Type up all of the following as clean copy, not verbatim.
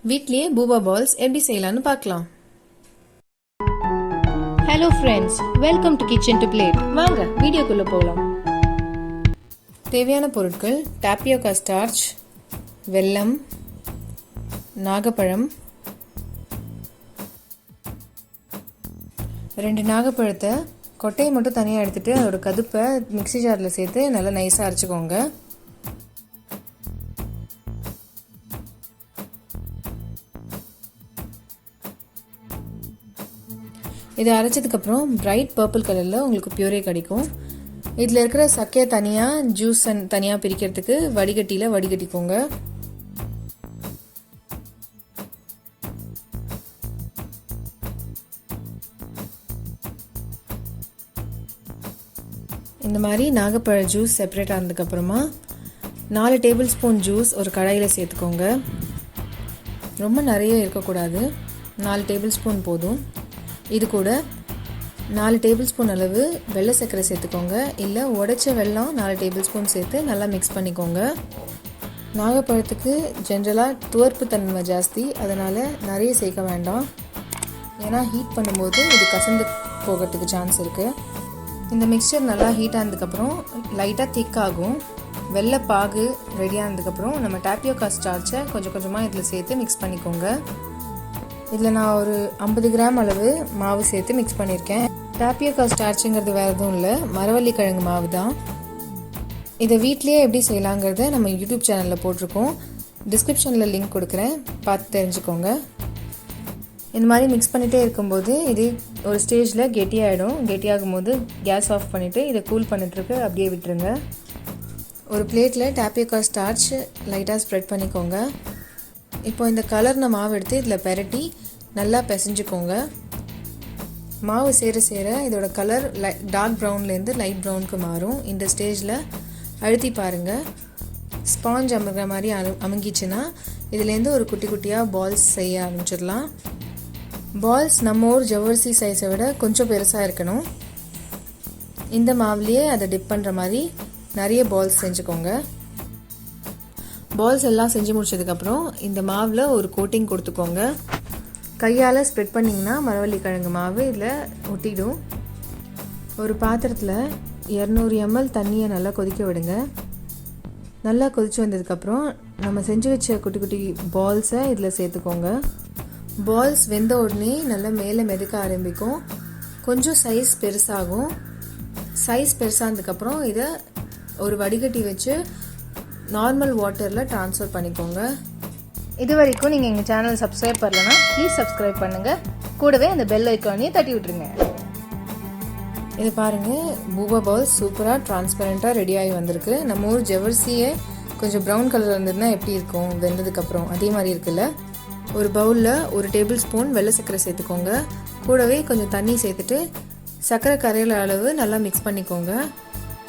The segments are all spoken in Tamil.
வீட்லயே பூபா பால்ஸ் எப்படி செய்யலாம்னு பார்க்கலாம். Hello friends, welcome to Kitchen2Plate. வாங்க வீடியோக்குள்ள போகலாம். தேவையான பொருட்கள்: டாப்பியோகா ஸ்டார்ச், வெல்லம், நாகப்பழம், 2 நாகப்பழத்தை கொட்டையை மட்டும் தனியாக எடுத்துட்டு அதோட கதுப்பை மிக்ஸி ஜாரில் சேர்த்து நல்லா நைஸாக அரைச்சிக்கோங்க. இதை அரைச்சதுக்கப்புறம் பிரைட் பர்பிள் கலரில் உங்களுக்கு பியூரே கிடைக்கும். இதில் இருக்கிற சக்கையை தனியாக ஜூஸ் தனியாக பிரிக்கிறதுக்கு வடிகட்டியில் வடிகட்டிக்கோங்க. இந்த மாதிரி நாகப்பழ ஜூஸ் செப்பரேட் ஆனதுக்கப்புறமா 4 டேபிள் ஸ்பூன் ஜூஸ் ஒரு கடாயில் சேர்த்துக்கோங்க. ரொம்ப நிறைய இருக்கக்கூடாது, 4 டேபிள் ஸ்பூன் போதும். இது கூட 4 டேபிள் ஸ்பூன் அளவு வெள்ளை சர்க்கரை சேர்த்துக்கோங்க. இல்லை உடைச்ச வெல்லம் 4 டேபிள் ஸ்பூன் சேர்த்து நல்லா மிக்ஸ் பண்ணிக்கோங்க. நாகப்பழத்துக்கு ஜென்ரலாக துவர்ப்பு தன்மை ஜாஸ்தி, அதனால் நிறைய சேர்க்க வேண்டாம். ஏன்னா ஹீட் பண்ணும்போது இது கசந்து போகிறதுக்கு சான்ஸ் இருக்குது. இந்த மிக்சர் நல்லா ஹீட் ஆனதுக்கப்புறம் லைட்டாக திக் ஆகும். வெள்ளை பாகு ரெடி ஆனதுக்கப்புறம் நம்ம டாப்பியோகா ஸ்டார்ச்சை கொஞ்சம் கொஞ்சமாக இதில் சேர்த்து மிக்ஸ் பண்ணிக்கோங்க. இதில் நான் ஒரு 50 கிராம் அளவு மாவு சேர்த்து மிக்ஸ் பண்ணியிருக்கேன். டாப்பியோகா ஸ்டார்ச்சுங்கிறது வேறு எதுவும் இல்லை, மரவள்ளி கிழங்கு மாவு தான். இதை வீட்லேயே எப்படி செய்யலாங்கிறத நம்ம யூடியூப் சேனலில் போட்டிருக்கோம். டிஸ்கிரிப்ஷனில் லிங்க் கொடுக்குறேன், பார்த்து தெரிஞ்சுக்கோங்க. இந்த மாதிரி மிக்ஸ் பண்ணிகிட்டே இருக்கும்போது இது ஒரு ஸ்டேஜில் கெட்டியாகிடும். கெட்டியாகும் போது கேஸ் ஆஃப் பண்ணிவிட்டு இதை கூல் பண்ணிட்டுருக்கு அப்படியே விட்டுருங்க. ஒரு பிளேட்டில் டாப்பியோகா ஸ்டார்ச் லைட்டாக ஸ்ப்ரெட் பண்ணிக்கோங்க. இப்போ இந்த கலர்ன மாவு எடுத்து இதில் பெரட்டி நல்லா பிசைஞ்சுக்கோங்க. மாவு சேர சேர இதோட கலர் டார்க் ப்ரௌன்லேருந்து லைட் ப்ரௌனுக்கு மாறும். இந்த ஸ்டேஜில் அழுத்தி பாருங்கள். ஸ்பாஞ்ச் அமுகிற மாதிரி அமுங்கிச்சுன்னா இதுலேருந்து ஒரு குட்டி குட்டியாக பால்ஸ் செய்ய ஆரம்பிச்சிடலாம். பால்ஸ் நம்ம ஊர் ஜவ்வரிசி சைஸை விட கொஞ்சம் பெருசாக இருக்கணும். இந்த மாவுலேயே அதை டிப் பண்ணுற மாதிரி நிறைய பால்ஸ் செஞ்சுக்கோங்க. பால்ஸ் எல்லாம் செஞ்சு முடிச்சதுக்கப்புறம் இந்த மாவில் ஒரு கோட்டிங் கொடுத்துக்கோங்க. கையால் ஸ்ப்ரெட் பண்ணிங்கன்னா மரவள்ளி கிழங்கு மாவு இதில் ஒட்டிடும். ஒரு பாத்திரத்தில் 200 ml தண்ணியை நல்லா கொதிக்க விடுங்க. நல்லா கொதிச்சு வந்ததுக்கப்புறம் நம்ம செஞ்சு வச்ச குட்டி குட்டி பால்ஸை இதில் சேர்த்துக்கோங்க. பால்ஸ் வெந்த உடனே நல்லா மேலே மிதக்க ஆரம்பிக்கும். கொஞ்சம் சைஸ் பெருசாகும். சைஸ் பெருசானதுக்கப்புறம் இதை ஒரு வடிகட்டி வச்சு நார்மல் வாட்டரில் ட்ரான்ஸ்ஃபர் பண்ணிக்கோங்க. இது வரைக்கும் நீங்கள் எங்கள் சேனல் சப்ஸ்கிரைப் பண்ணலன்னா ப்ளீஸ் சப்ஸ்கிரைப் பண்ணுங்கள். கூடவே அந்த பெல் ஐக்கானையும் தட்டி விட்டுருங்க. இது பாருங்கள், பூபா பால்ஸ் சூப்பராக டிரான்ஸ்பரண்ட்டாக ரெடியாகி வந்திருக்கு. நம்ம ஊர் ஜவ்வரிசியே கொஞ்சம் ப்ரௌன் கலர் இருந்ததுன்னா எப்படி இருக்கும் வெந்ததுக்கப்புறம், அதே மாதிரி இருக்குல்ல. ஒரு பவுலில் 1 டேபிள் ஸ்பூன் வெள்ளை சர்க்கரை சேர்த்துக்கோங்க. கூடவே கொஞ்சம் தண்ணி சேர்த்துட்டு சர்க்கரை கரையிற அளவு நல்லா மிக்ஸ் பண்ணிக்கோங்க.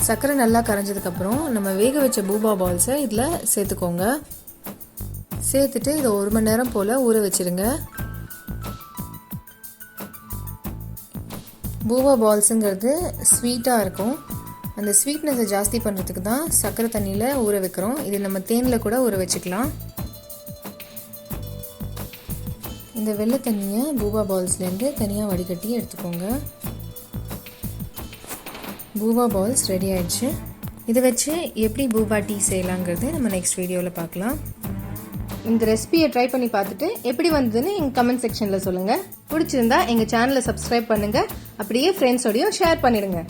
சர்க்கரை நல்லா கரைஞ்சதுக்கப்புறம் நம்ம வேக வச்ச பூபா பால்ஸை இதில் சேர்த்துக்கோங்க. சேர்த்துட்டு இதை 1 மணி நேரம் போல் ஊற வச்சுருங்க. பூபா பால்ஸுங்கிறது ஸ்வீட்டாக இருக்கும். அந்த ஸ்வீட்னஸை ஜாஸ்தி பண்ணுறதுக்கு தான் சர்க்கரை தண்ணியில் ஊற வைக்கிறோம். இது நம்ம தேனில் கூட ஊற வச்சுக்கலாம். இந்த வெள்ளை தண்ணியை பூபா பால்ஸ்லேருந்து தனியாக வடிகட்டி எடுத்துக்கோங்க. பூபா பால்ஸ் ரெடி ஆயிடுச்சு. இதை வச்சு எப்படி பூபா டீ செய்யலாங்கிறது நம்ம நெக்ஸ்ட் வீடியோவில் பார்க்கலாம். இந்த ரெசிபியை ட்ரை பண்ணி பார்த்துட்டு எப்படி வந்ததுன்னு எங்கள் கமெண்ட் செக்ஷனில் சொல்லுங்கள். பிடிச்சிருந்தா எங்கள் சேனலை சப்ஸ்கிரைப் பண்ணுங்கள். அப்படியே ஃப்ரெண்ட்ஸோடையும் ஷேர் பண்ணிடுங்க.